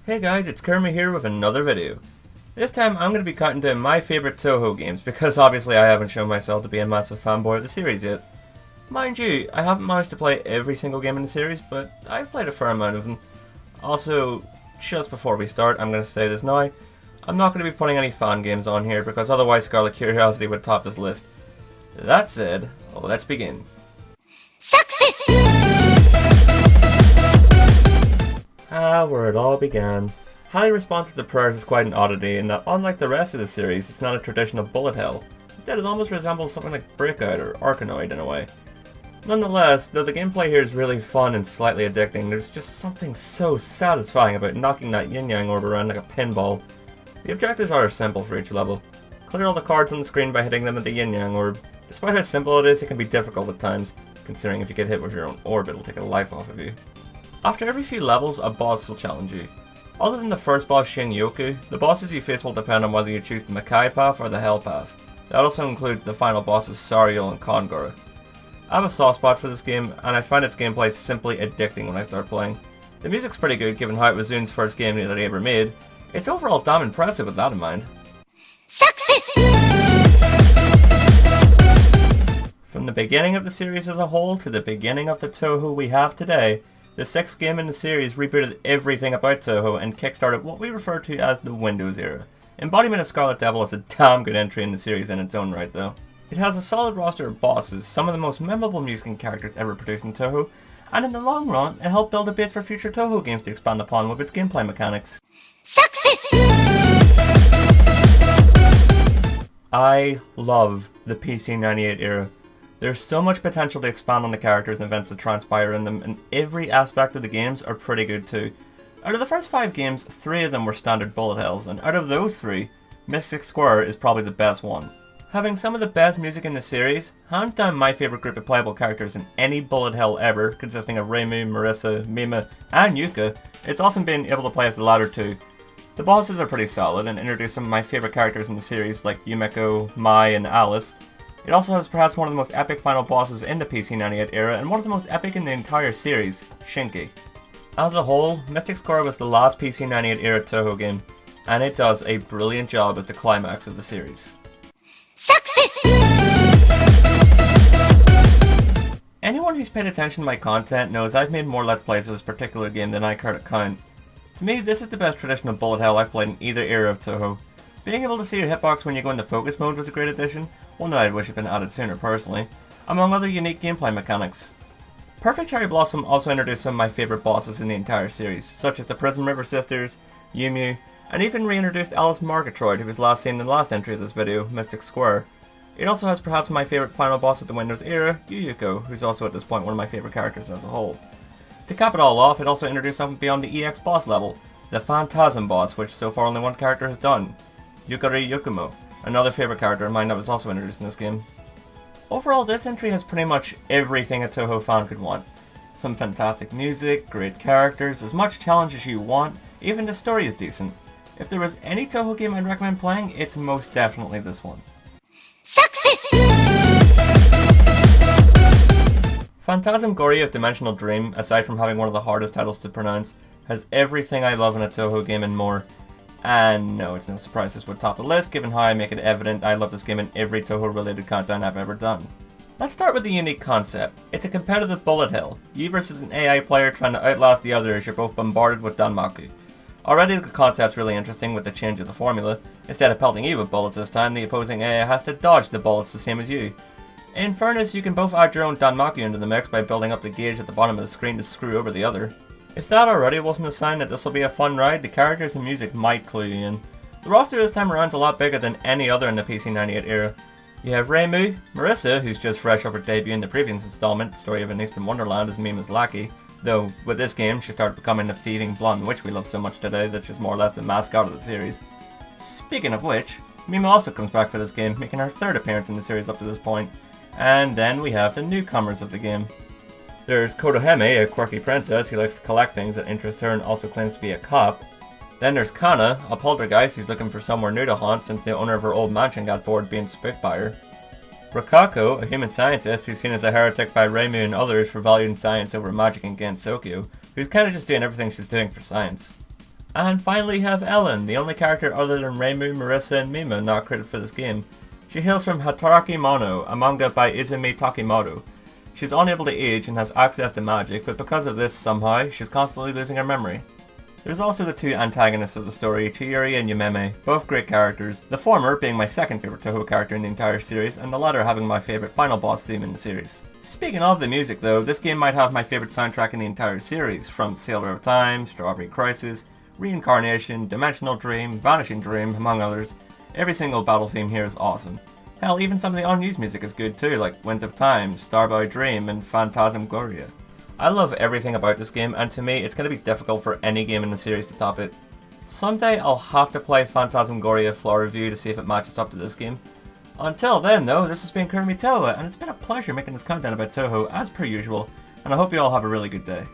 Hey guys, it's Kermit here with another video. This time I'm going to be cutting down my favourite Touhou games because obviously I haven't shown myself to be a massive fanboy of the series yet. Mind you, I haven't managed to play every single game in the series, but I've played a fair amount of them. Also, just before we start, I'm going to say this now, I'm not going to be putting any fan games on here because otherwise Scarlet Curiosity would top this list. That said, let's begin. Success! Where it all began. Highly Responsive to Prayers is quite an oddity in that, unlike the rest of the series, it's not a traditional bullet hell. Instead, it almost resembles something like Breakout or Arkanoid in a way. Nonetheless, though the gameplay here is really fun and slightly addicting, there's just something so satisfying about knocking that yin-yang orb around like a pinball. The objectives are simple for each level. Clear all the cards on the screen by hitting them with the yin-yang orb. Despite how simple it is, it can be difficult at times, considering if you get hit with your own orb, it'll take a life off of you. After every few levels, a boss will challenge you. Other than the first boss, Shin-Yoku, the bosses you face will depend on whether you choose the Makai path or the Hell path. That also includes the final bosses Sariel and Kongoro. I have a soft spot for this game, and I find its gameplay simply addicting when I start playing. The music's pretty good given how it was Zoon's first game that he ever made. It's overall damn impressive with that in mind. Success! From the beginning of the series as a whole to the beginning of the Touhou we have today, the 6th game in the series rebooted everything about Touhou and kickstarted what we refer to as the Windows era. Embodiment of Scarlet Devil is a damn good entry in the series in its own right though. It has a solid roster of bosses, some of the most memorable music and characters ever produced in Touhou, and in the long run, it helped build a base for future Touhou games to expand upon with its gameplay mechanics. Success! I love the PC98 era. There's so much potential to expand on the characters and events that transpire in them, and every aspect of the games are pretty good too. Out of the first 5 games, 3 of them were standard bullet hells, and out of those 3, Mystic Square is probably the best one. Having some of the best music in the series, hands down my favourite group of playable characters in any bullet hell ever, consisting of Reimu, Marissa, Mima, and Yuka, it's awesome being able to play as the latter two. The bosses are pretty solid and introduce some of my favourite characters in the series like Yumeko, Mai, and Alice. It also has perhaps one of the most epic final bosses in the PC98 era and one of the most epic in the entire series, Shinki. As a whole, Mystic Square was the last PC98 era Touhou game, and it does a brilliant job as the climax of the series. Success! Anyone who's paid attention to my content knows I've made more Let's Plays of this particular game than I care to count. To me, this is the best traditional bullet hell I've played in either era of Touhou. Being able to see your hitbox when you go into focus mode was a great addition, one that I'd wish had been added sooner personally, among other unique gameplay mechanics. Perfect Cherry Blossom also introduced some of my favourite bosses in the entire series, such as the Prism River Sisters, Yumu, and even reintroduced Alice Murgatroyd, who was last seen in the last entry of this video, Mystic Square. It also has perhaps my favourite final boss of the Windows era, Yuyuko, who's also at this point one of my favourite characters as a whole. To cap it all off, it also introduced something beyond the EX boss level, the Phantasm boss, which so far only one character has done, Yukari Yukumo, another favourite character of mine that was also introduced in this game. Overall, this entry has pretty much everything a Touhou fan could want. Some fantastic music, great characters, as much challenge as you want, even the story is decent. If there was any Touhou game I'd recommend playing, it's most definitely this one. Success! Phantasmagoria of Dimensional Dream, aside from having one of the hardest titles to pronounce, has everything I love in a Touhou game and more. And no, it's no surprise this would top the list, given how I make it evident I love this game in every Touhou related countdown I've ever done. Let's start with the unique concept. It's a competitive bullet hell. You versus an AI player trying to outlast the other as you're both bombarded with danmaku. Already the concept's really interesting with the change of the formula. Instead of pelting you with bullets this time, the opposing AI has to dodge the bullets the same as you. In fairness, you can both add your own danmaku into the mix by building up the gauge at the bottom of the screen to screw over the other. If that already wasn't a sign that this will be a fun ride, the characters and music might clue you in. The roster this time around is a lot bigger than any other in the PC98 era. You have Reimu, Marissa, who's just fresh off her debut in the previous installment, Story of an Eastern Wonderland, as Mima's lackey, though with this game she started becoming the thieving blonde witch we love so much today that she's more or less the mascot of the series. Speaking of which, Mima also comes back for this game, making her 3rd appearance in the series up to this point. And then we have the newcomers of the game. There's Kotohime, a quirky princess who likes to collect things that interest her and also claims to be a cop. Then there's Kana, a poltergeist who's looking for somewhere new to haunt since the owner of her old mansion got bored being spooked by her. Rokako, a human scientist who's seen as a heretic by Reimu and others for valuing science over magic and Gensokyo, who's kind of just doing everything she's doing for science. And finally you have Ellen, the only character other than Reimu, Marissa, and Mima not credited for this game. She hails from Hataraki Mono, a manga by Izumi Takemoto. She's unable to age and has access to magic, but because of this, somehow, she's constantly losing her memory. There's also the two antagonists of the story, Chiyuri and Yumeme, both great characters, the former being my second favourite Touhou character in the entire series, and the latter having my favourite final boss theme in the series. Speaking of the music though, this game might have my favourite soundtrack in the entire series, from Sailor of Time, Strawberry Crisis, Reincarnation, Dimensional Dream, Vanishing Dream, among others. Every single battle theme here is awesome. Hell, even some of the unused music is good too, like Winds of Time, Starboy Dream, and Phantasmagoria. I love everything about this game, and to me, it's going to be difficult for any game in the series to top it. Someday I'll have to play Phantasmagoria Floor Review to see if it matches up to this game. Until then though, this has been Kurumi Toa, and it's been a pleasure making this content about Touhou as per usual, and I hope you all have a really good day.